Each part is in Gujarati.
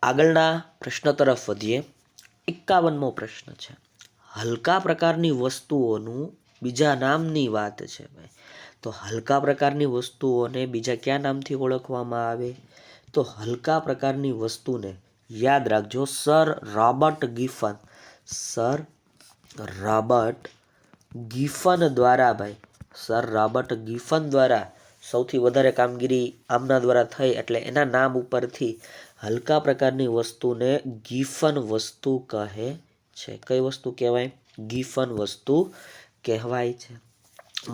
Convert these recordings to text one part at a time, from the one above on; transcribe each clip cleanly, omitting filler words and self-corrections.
આગળના પ્રશ્ન તરફ વધીએ. 51મો પ્રશ્ન છે. હલકા પ્રકારની વસ્તુઓનું બીજા નામની વાત છે ભાઈ. તો હલકા પ્રકારની વસ્તુઓને બીજા કયા નામથી ઓળખવામાં આવે? તો હલકા પ્રકારની વસ્તુને યાદ રાખજો, સર રોબર્ટ ગિફન દ્વારા ભાઈ, સર રોબર્ટ ગિફન દ્વારા સૌથી વધારે કામગીરી આમના દ્વારા થઈ, એટલે એના નામ ઉપરથી હલકા પ્રકારની વસ્તુને ગિફન વસ્તુ કહે છે. કઈ વસ્તુ કહેવાય? ગિફન વસ્તુ કહેવાય છે.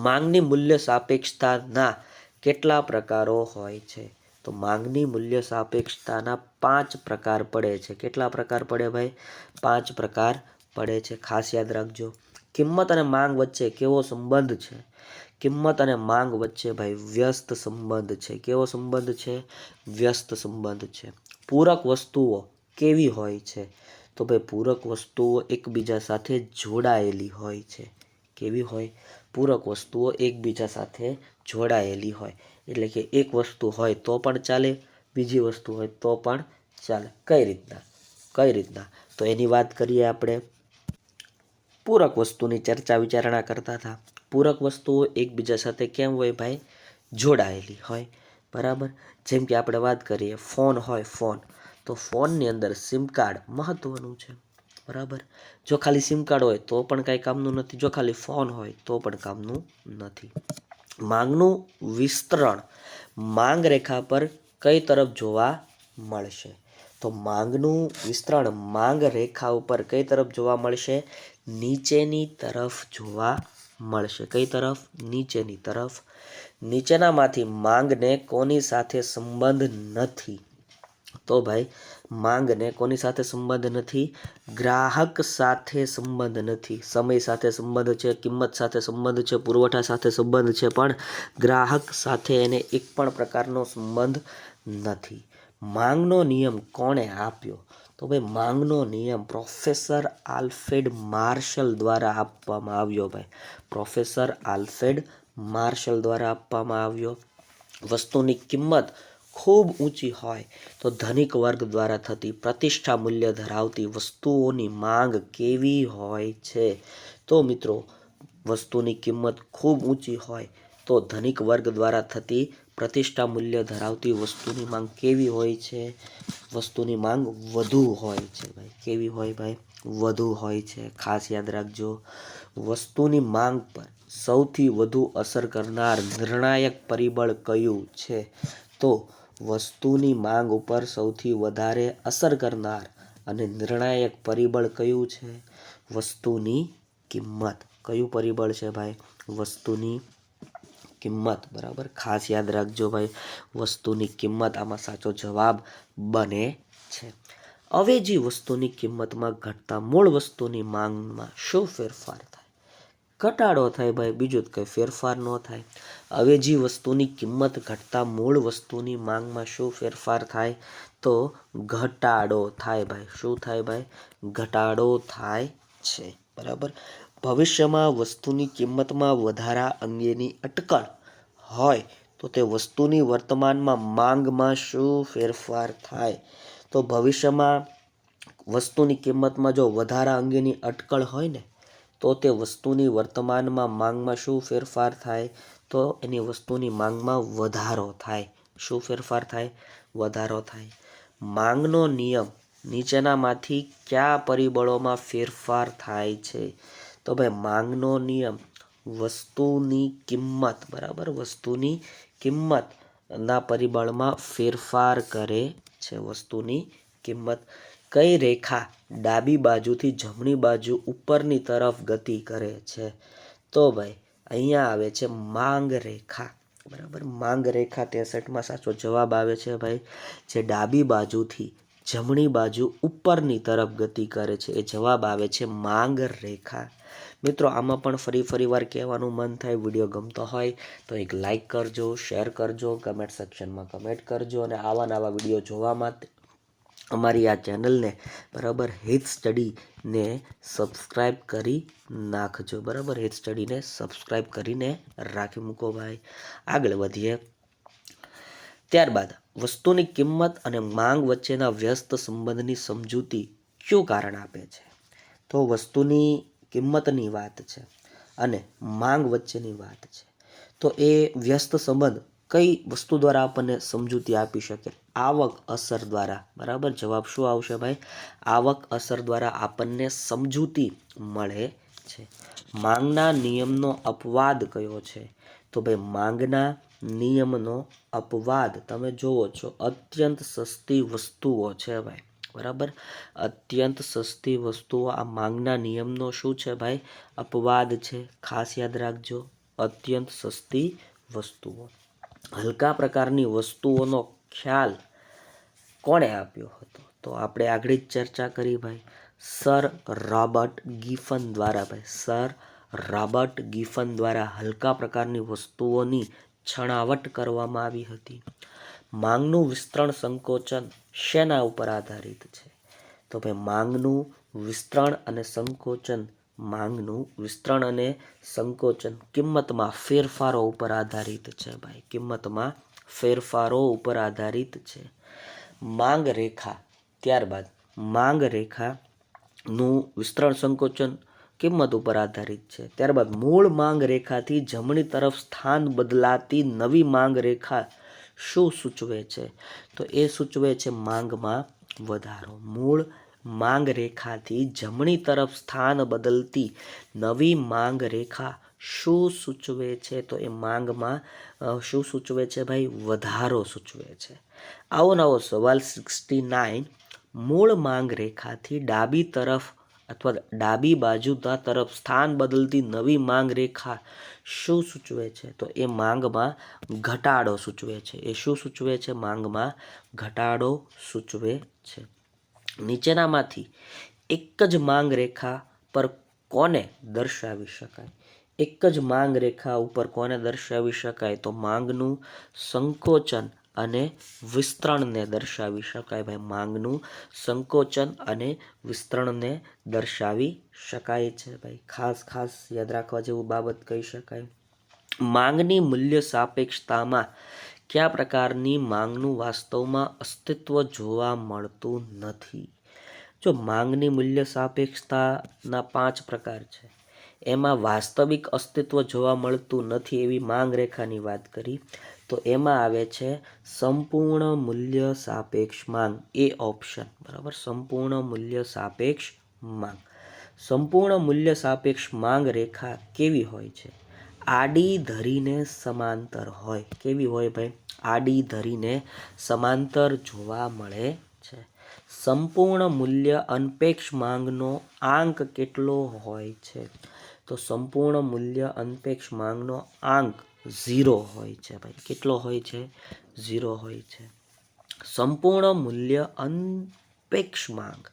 માંગની મૂલ્ય સાપેક્ષતાના કેટલા પ્રકારો હોય છે? તો માંગની મૂલ્ય સાપેક્ષતાના 5 પ્રકાર પડે છે. કેટલા પ્રકાર પડે ભાઈ? 5 પ્રકાર પડે છે. ખાસ યાદ રાખજો. કિંમત અને માંગ વચ્ચે કેવો સંબંધ છે? કિંમત અને માંગ વચ્ચે ભાઈ વ્યસ્ત સંબંધ છે. કેવો સંબંધ છે? વ્યસ્ત સંબંધ છે. પૂરક વસ્તુઓ કેવી હોય છે? તો ભાઈ પૂરક વસ્તુઓ એકબીજા સાથે જોડાયેલી હોય છે. કેવી હોય? પૂરક વસ્તુઓ એકબીજા સાથે જોડાયેલી હોય. એટલે કે એક વસ્તુ હોય તો પણ ચાલે, બીજી વસ્તુ હોય તો પણ ચાલે. કઈ રીતના? તો એની વાત કરીએ આપણે. પૂરક વસ્તુની ચર્ચા વિચારણા કરતા હતા. પૂરક વસ્તુઓ એકબીજા સાથે કેમ હોય ભાઈ? જોડાયેલી હોય. બરાબર. જેમ કે આપણે વાત કરીએ, ફોન હોય, તો ફોનની અંદર સિમ કાર્ડ મહત્વનું છે. બરાબર. જો ખાલી સિમ કાર્ડ હોય તો પણ કાંઈ કામનું નથી, જો ખાલી ફોન હોય તો પણ કામનું નથી. માંગનું વિસ્તરણ માંગ રેખા પર કઈ તરફ જોવા મળશે? તો માંગનું વિસ્તરણ માંગ રેખા ઉપર કઈ તરફ જોવા મળશે? નીચેની તરફ જોવા મળશે. કઈ તરફ? નીચેની તરફ. નીચેનામાંથી માંગને કોની સાથે સંબંધ નથી? તો ભાઈ માંગને કોની સાથે સંબંધ નથી? ગ્રાહક સાથે સંબંધ નથી. સમય સાથે સંબંધ છે, કિંમત સાથે સંબંધ છે, પુરવઠા સાથે સંબંધ છે, પણ ગ્રાહક સાથે એને એક પણ પ્રકારનો સંબંધ નથી. માંગનો નિયમ કોણે આપ્યો? તો ભાઈ માંગનો નિયમ પ્રોફેસર આલ્ફ્રેડ માર્શલ દ્વારા આપવામાં આવ્યો ભાઈ. પ્રોફેસર આલ્ફ્રેડ માર્શલ દ્વારા આપવામાં આવ્યો. વસ્તુની કિંમત ખૂબ ઊંચી હોય તો ધનિક વર્ગ દ્વારા થતી પ્રતિષ્ઠા મૂલ્ય ધરાવતી વસ્તુઓની માંગ કેવી હોય છે? તો મિત્રો વસ્તુની કિંમત ખૂબ ઊંચી હોય તો ધનિક વર્ગ દ્વારા થતી પ્રતિષ્ઠા મૂલ્ય ધરાવતી વસ્તુની માંગ કેવી હોય છે? વસ્તુની માંગ વધુ હોય છે ભાઈ. કેવી હોય ભાઈ? વધુ હોય છે. ખાસ યાદ રાખજો. વસ્તુની માંગ પર સૌથી વધુ અસર કરનાર નિર્ણાયક પરિબળ કયું છે? તો વસ્તુની માંગ ઉપર સૌથી વધારે અસર કરનાર અને નિર્ણાયક પરિબળ કયું છે? વસ્તુની કિંમત. કયું પરિબળ છે ભાઈ? વસ્તુની કિંમત. બરાબર. ખાસ યાદ રાખજો ભાઈ, વસ્તુની કિંમત આમાં સાચો જવાબ બને છે. અવેજી વસ્તુની કિંમતમાં ઘટતા મૂળ વસ્તુની માંગમાં શું ફેરફાર થાય? ઘટાડો થાય ભાઈ, બીજું કંઈ ફેરફાર ન થાય. અવેજી વસ્તુની કિંમત ઘટતા મૂળ વસ્તુની માંગમાં શું ફેરફાર થાય? તો ઘટાડો થાય ભાઈ. શું થાય ભાઈ? ઘટાડો થાય છે. બરાબર. ભવિષ્યમાં વસ્તુની કિંમતમાં વધારા અંગેની અટકળ હોય તો તે વસ્તુની વર્તમાનમાં માંગમાં શું ફેરફાર થાય? તો ભવિષ્યમાં વસ્તુની કિંમતમાં જો વધારા અંગેની અટકળ હોય ને તો તે વસ્તુની વર્તમાનમાં માંગમાં શું ફેરફાર થાય? તો એની વસ્તુની માંગમાં વધારો થાય. શું ફેરફાર થાય? વધારો થાય. માંગનો નિયમ નીચેનામાંથી કયા પરિબળોમાં ફેરફાર થાય છે? તો ભાઈ માંગનો નિયમ વસ્તુની કિંમત, બરાબર, વસ્તુની કિંમતના પરિબળમાં ફેરફાર કરે છે. વસ્તુની કિંમત. કઈ રેખા ડાબી બાજુથી જમણી બાજુ ઉપરની તરફ ગતિ કરે છે? તો ભાઈ અહીંયા આવે છે માંગ રેખા. બરાબર. માંગ રેખા 63માં સાચો જવાબ આવે છે ભાઈ. જે ડાબી બાજુથી જમણી બાજુ ઉપરની તરફ ગતિ કરે છે એ જવાબ આવે છે માંગ રેખા. મિત્રો આમાં પણ ફરી વાર કહેવાનું મન થાય, વિડીયો ગમતો હોય તો એક લાઈક કરજો, શેર કરજો, કમેન્ટ સેક્શનમાં કમેન્ટ કરજો, અને આવા નવા વિડીયો જોવા માટે અમારી આ ચેનલને, બરાબર, હિત સ્ટડીને સબસ્ક્રાઈબ કરી નાખજો. બરાબર. હિત સ્ટડીને સબસ્ક્રાઈબ કરીને રાખી મૂકો ભાઈ. આગળ વધીએ. ત્યારબાદ વસ્તુની કિંમત અને માંગ વચ્ચેના વ્યસ્ત સંબંધની સમજૂતી કયું કારણ આપે છે? તો વસ્તુની કિંમતની વાત છે અને માંગ વચ્ચેની વાત છે. તો એ વ્યસ્ત સંબંધ કઈ વસ્તુ દ્વારા આપણને સમજૂતી આપી શકે? આવક અસર દ્વારા. બરાબર, જવાબ શું આવશે ભાઈ? આવક અસર દ્વારા આપણને સમજૂતી મળે છે. માંગના નિયમનો અપવાદ કયો છે? તો ભાઈ માંગના નિયમનો અપવાદ તમે જુઓ છો અત્યંત સસ્તી વસ્તુઓ છે ભાઈ. બરાબર, અત્યંત સસ્તી વસ્તુઓ આ માંગના નિયમનો શું છે ભાઈ? અપવાદ છે. ખાસ યાદ રાખજો, અત્યંત સસ્તી વસ્તુઓ. હલકા પ્રકારની વસ્તુઓનો ખ્યાલ કોણે આપ્યો હતો? તો આપણે આગળ જ ચર્ચા કરી ભાઈ, સર રોબર્ટ ગિફન દ્વારા. ભાઈ સર રોબર્ટ ગિફન દ્વારા હલકા પ્રકારની વસ્તુઓની છણાવટ કરવામાં આવી હતી. માંગનું વિસ્તરણ સંકોચન શેના ઉપર આધારિત છે? તો ભાઈ માંગનું વિસ્તરણ અને સંકોચન, માંગનું વિસ્તરણ અને સંકોચન કિંમતમાં ફેરફારો ઉપર આધારિત છે ભાઈ. કિંમતમાં ફેરફારો ઉપર આધારિત છે. માંગ રેખા, ત્યારબાદ માંગ રેખાનું વિસ્તરણ સંકોચન કિંમત ઉપર આધારિત છે. ત્યારબાદ મૂળ માંગ રેખાથી જમણી તરફ સ્થાન બદલાતી નવી માંગ રેખા શું સૂચવે છે? તો એ સૂચવે છે માંગમાં વધારો. મૂળ માંગ રેખાથી જમણી તરફ સ્થાન બદલતી નવી માંગ રેખા શું સૂચવે છે? તો એ માંગમાં શું સૂચવે છે ભાઈ? વધારો સૂચવે છે. આવો નવો સવાલ 69, મૂળ માંગ રેખાથી ડાબી તરફ અથવા ડાબી બાજુના તરફ સ્થાન બદલતી નવી માંગ રેખા શું સૂચવે છે? તો એ માંગમાં ઘટાડો સૂચવે છે. એ શું સૂચવે છે? માંગમાં ઘટાડો સૂચવે છે. નીચેનામાંથી એક જ માંગ રેખા પર કોને દર્શાવી શકાય? એક જ માંગ રેખા ઉપર કોને દર્શાવી શકાય? તો માંગનું સંકોચન અને વિસ્તરણને દર્શાવી શકાય ભાઈ. માંગનું સંકોચન અને વિસ્તરણને દર્શાવી શકાય છે ભાઈ. ખાસ યાદ રાખવા જેવું બાબત કહી શકાય. માંગની મૂલ્ય સાપેક્ષતામાં કયા પ્રકારની માંગનું વાસ્તવમાં અસ્તિત્વ જોવા મળતું નથી? જો માંગની મૂલ્ય સાપેક્ષતાના 5 પ્રકાર છે, એમાં વાસ્તવિક અસ્તિત્વ જોવા મળતું નથી એવી માંગ રેખાની વાત કરી તો એમાં આવે છે સંપૂર્ણ મૂલ્ય સાપેક્ષ માંગ. એ ઓપ્શન. બરાબર, સંપૂર્ણ મૂલ્ય સાપેક્ષ માંગ. સંપૂર્ણ મૂલ્ય સાપેક્ષ માંગ રેખા કેવી હોય છે? આડી ધરીને સમાંતર હોય. કેવી હોય ભાઈ? આડી ધરીને સમાંતર જોવા મળે છે. સંપૂર્ણ મૂલ્ય અનપેક્ષ માંગનો આંક કેટલો હોય છે? તો સંપૂર્ણ મૂલ્ય અનપેક્ષ માંગનો આંક 0 હોય છે ભાઈ. કેટલો હોય છે? 0 હોય છે. સંપૂર્ણ મૂલ્ય અનપેક્ષ માંગ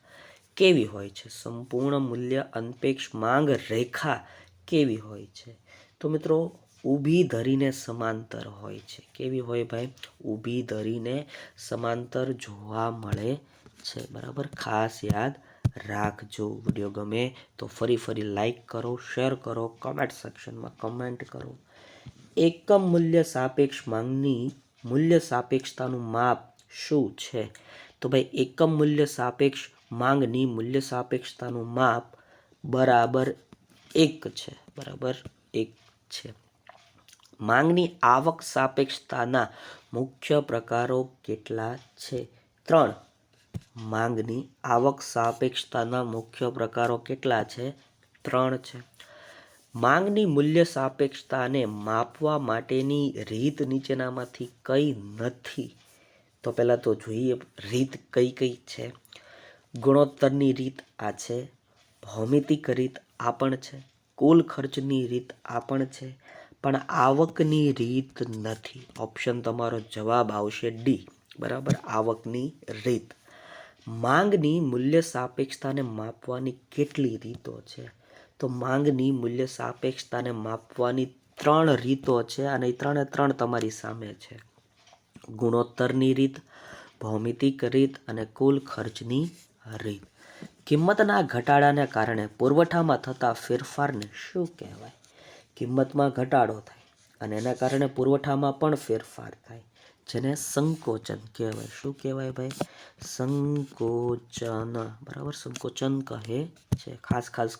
કેવી હોય છે? સંપૂર્ણ મૂલ્ય અનપેક્ષ માંગ રેખા કેવી હોય છે? તો મિત્રો ઊભી ધરીને સમાંતર હોય છે. કેવી હોય ભાઈ? ઊભી ધરીને સમાંતર જોવા મળે છે. બરાબર, ખાસ યાદ રાખજો. વિડીયો ગમે તો ફરી લાઈક કરો, શેર કરો, કમેન્ટ સેક્શનમાં કમેન્ટ કરો. એકમ મૂલ્ય સાપેક્ષ માંગની મૂલ્ય સાપેક્ષતાનું માપ શું છે? તો ભાઈ એકમ મૂલ્ય સાપેક્ષ માંગની મૂલ્ય સાપેક્ષતાનું માપ બરાબર 1 છે. બરાબર 1 છે. માંગની આવક સાપેક્ષતાના મુખ્ય પ્રકારો કેટલા છે? 3. માંગની આવક સાપેક્ષતાના મુખ્ય પ્રકારો કેટલા છે? 3 છે. માંગની મૂલ્ય સાપેક્ષતાને માપવા માટેની રીત નીચેનામાંથી કઈ નથી? તો પહેલાં તો જોઈએ રીત કઈ છે. ગુણોત્તરની રીત આ છે, ભૌમિતિક રીત આ પણ છે, કુલ ખર્ચની રીત આ પણ છે, પણ આવકની રીત નથી. ઓપ્શન તમારો જવાબ આવશે ડી. બરાબર, આવકની રીત. માંગની મૂલ્ય સાપેક્ષતાને માપવાની કેટલી રીતો છે? તો માંગની મૂલ્ય સાપેક્ષતાને માપવાની 3 રીતો છે અને એ 3 તમારી સામે છે. ગુણોત્તરની રીત, ભૌમિતિક રીત અને કુલ ખર્ચની રીત. કિંમતના ઘટાડાને કારણે પુરવઠામાં થતા ફેરફારને શું કહેવાય? કિંમતમાં ઘટાડો થાય અને એના કારણે પુરવઠામાં પણ ફેરફાર થાય. જેને સંકોચન કહેવાય. શું કહેવાય ભાઈ? સંકોચન. બરાબર, સંકોચન કહે છે.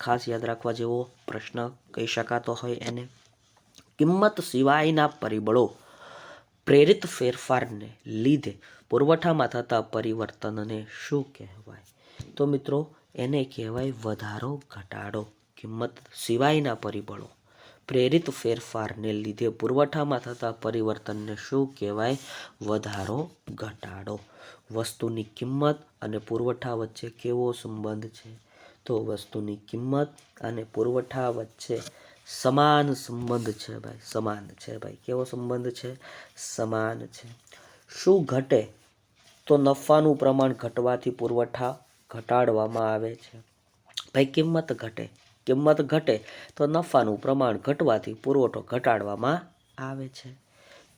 ખાસ યાદ રાખવા જેવો પ્રશ્ન કહી શકાતો હોય એને. કિંમત સિવાયના પરિબળો પ્રેરિત ફેરફારને લીધે પુરવઠામાં થતા પરિવર્તનને શું કહેવાય? તો મિત્રો એને કહેવાય વધારો ઘટાડો. કિંમત સિવાયના પરિબળો પ્રેરિત ફેરફારને લીધે પુરવઠામાં થતા પરિવર્તનને શું કહેવાય? વધારો ઘટાડો. વસ્તુની કિંમત અને પુરવઠા વચ્ચે કેવો સંબંધ છે? તો વસ્તુની કિંમત અને પુરવઠા વચ્ચે સમાન સંબંધ છે ભાઈ. સમાન છે ભાઈ. કેવો સંબંધ છે? સમાન છે. શું ઘટે? તો નફાનું પ્રમાણ ઘટવાથી પુરવઠા ઘટાડવામાં આવે છે. ભાઈ કિંમત ઘટે. કિંમત ઘટે તો નફાનું પ્રમાણ ઘટવાથી પુરવઠો ઘટાડવામાં આવે છે.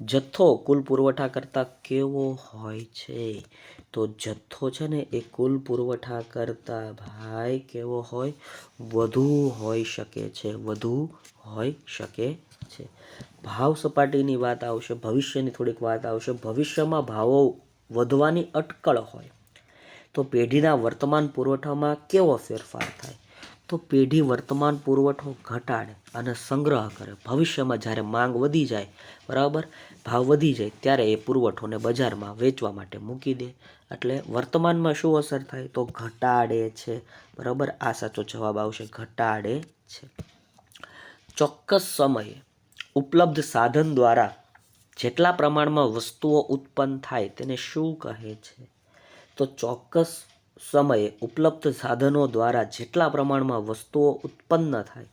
જથ્થો કુલ પુરવઠા કરતાં કેવો હોય છે? તો જથ્થો છે ને એ કુલ પુરવઠા કરતાં ભાઈ કેવો હોય? વધુ હોઈ શકે છે. વધુ હોઈ શકે છે. ભાવ સપાટીની વાત આવશે, ભવિષ્યની થોડીક વાત આવશે. ભવિષ્યમાં ભાવો વધવાની અટકળ હોય તો પેઢીના વર્તમાન પુરવઠામાં કેવો ફેરફાર થાય? તો પેઢી વર્તમાન પુરવઠો ઘટાડે અને સંગ્રહ કરે. ભવિષ્યમાં જ્યારે માંગ વધી જાય, બરાબર, ભાવ વધી જાય ત્યારે એ પુરવઠોને બજારમાં વેચવા માટે મૂકી દે. એટલે વર્તમાનમાં શું અસર થાય? તો ઘટાડે છે. બરાબર, આ સાચો જવાબ આવશે. ઘટાડે છે. ચોક્કસ સમયે ઉપલબ્ધ સાધન દ્વારા જેટલા પ્રમાણમાં વસ્તુઓ ઉત્પન્ન થાય તેને શું કહે છે? તો ચોક્કસ સમયે ઉપલબ્ધ સાધનો દ્વારા જેટલા પ્રમાણમાં વસ્તુઓ ઉત્પન્ન થાય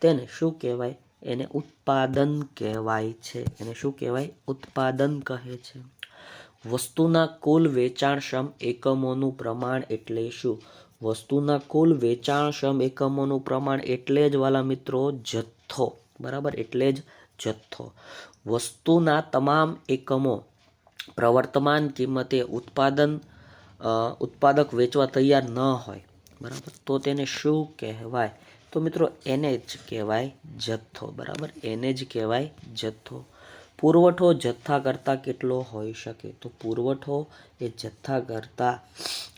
તેને શું કહેવાય? એને ઉત્પાદન કહેવાય છે. એને શું કહેવાય? ઉત્પાદન કહે છે. વસ્તુના કુલ વેચાણક્ષમ એકમોનું પ્રમાણ એટલે શું? વસ્તુના કુલ વેચાણક્ષમ એકમોનું પ્રમાણ એટલે જ વાલા મિત્રો જથ્થો. બરાબર, એટલે જ જથ્થો. વસ્તુના તમામ એકમો પ્રવર્તમાન કિંમતે ઉત્પાદક વેચવા તૈયાર ન હોય, બરાબર, તો તેને શું કહેવાય? તો મિત્રો એને જ કહેવાય જથ્થો. બરાબર, એને જ કહેવાય જથ્થો. પુરવઠો જથ્થા કરતાં કેટલો હોઈ શકે? તો પુરવઠો એ જથ્થા કરતાં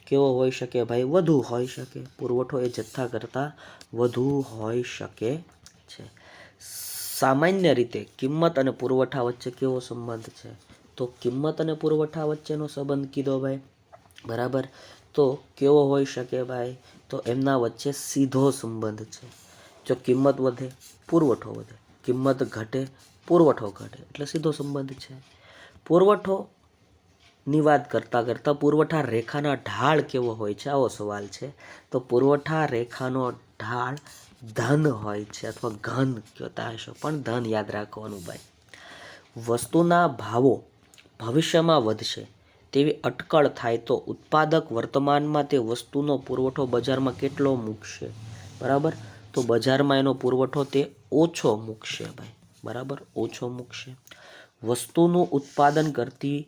કેવો હોઈ શકે ભાઈ? વધુ હોઈ શકે. પુરવઠો એ જથ્થા કરતાં વધુ હોઈ શકે છે. સામાન્ય રીતે કિંમત અને પુરવઠા વચ્ચે કેવો સંબંધ છે? તો કિંમત અને પુરવઠા વચ્ચેનો સંબંધ કીધો ભાઈ. બરાબર, તો કેવો હોઈ શકે ભાઈ? તો એમના વચ્ચે સીધો સંબંધ છે. જો કિંમત વધે, પુરવઠો વધે. કિંમત ઘટે, પુરવઠો ઘટે. એટલે સીધો સંબંધ છે. પુરવઠોની વાત કરતાં પુરવઠા રેખાના ઢાળ કેવો હોય છે? આવો સવાલ છે. તો પુરવઠા રેખાનો ઢાળ ધન હોય છે, અથવા ઘન કહેતા હશો, પણ ધન યાદ રાખવાનું ભાઈ. વસ્તુના ભાવો ભવિષ્યમાં વધશે તેવી અટકળ થાય તો ઉત્પાદક વર્તમાનમાં તે વસ્તુનો પુરવઠો બજારમાં કેટલો મૂકશે? બરાબર, તો બજારમાં એનો પુરવઠો તે ઓછો મૂકશે ભાઈ. બરાબર, ઓછો મૂકશે. વસ્તુનું ઉત્પાદન કરતી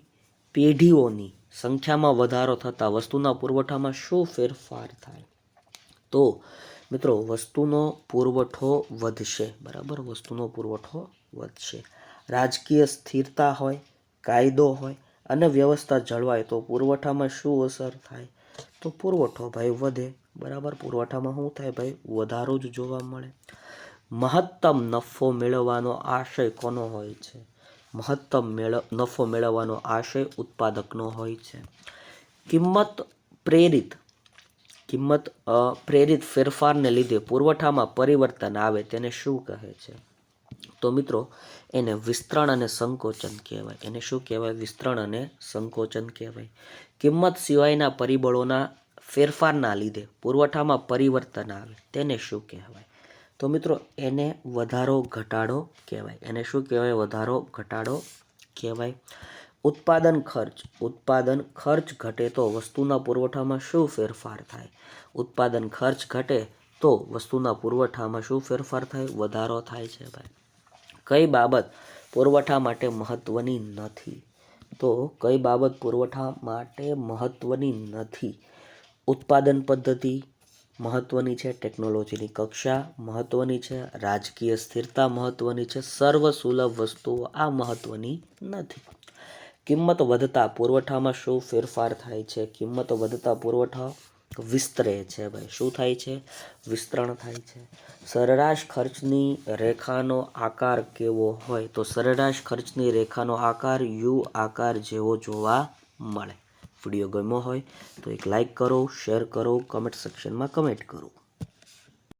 પેઢીઓની સંખ્યામાં વધારો થતાં વસ્તુના પુરવઠામાં શું ફેરફાર થાય? તો મિત્રો વસ્તુનો પુરવઠો વધશે. બરાબર, વસ્તુનો પુરવઠો વધશે. રાજકીય સ્થિરતા હોય, કાયદો હોય અને વ્યવસ્થા જળવાય તો પુરવઠામાં શું અસર થાય? તો પુરવઠો ભાઈ વધે. બરાબર, પુરવઠામાં શું થાય ભાઈ? વધારો જ જોવા મળે. મહત્તમ નફો મેળવવાનો આશય કોનો હોય છે? મહત્તમ નફો મેળવવાનો આશય ઉત્પાદકનો હોય છે. કિંમત પ્રેરિત ફેરફારને લીધે પુરવઠામાં પરિવર્તન આવે તેને શું કહે છે? તો મિત્રો એને વિસ્તરણ અને સંકોચન કહેવાય. એને શું કહેવાય? વિસ્તરણ અને સંકોચન કહેવાય. કિંમત સિવાયના પરિબળોના ફેરફારના લીધે પુરવઠામાં પરિવર્તન આવે તેને શું કહેવાય? તો મિત્રો એને વધારો ઘટાડો કહેવાય. એને શું કહેવાય? વધારો ઘટાડો કહેવાય. ઉત્પાદન ખર્ચ ઘટે તો વસ્તુના પુરવઠામાં શું ફેરફાર થાય? ઉત્પાદન ખર્ચ ઘટે તો વસ્તુના પુરવઠામાં શું ફેરફાર થાય? વધારો થાય છે ભાઈ. કઈ બાબત પુરવઠા માટે મહત્વની નથી? તો કઈ બાબત પુરવઠા માટે મહત્વની નથી? ઉત્પાદન પદ્ધતિ મહત્વની છે, ટેકનોલોજીની કક્ષા મહત્વની છે, રાજકીય સ્થિરતા મહત્વની છે, સર્વસુલભ વસ્તુઓ આ મહત્વની નથી. કિંમત વધતા પુરવઠામાં શું ફેરફાર થાય છે? કિંમત વધતા પુરવઠા વિસ્તરે છે ભાઈ. શું થાય છે? વિસ્તરણ થાય છે. સરેરાશ ખર્ચની રેખાનો આકાર કેવો હોય? તો સરેરાશ ખર્ચની રેખાનો આકાર યુ આકાર જેવો જોવા મળે. વિડીયો ગમ્યો હોય તો એક લાઈક કરો, શેર કરો, કમેન્ટ સેક્શનમાં કમેન્ટ કરો.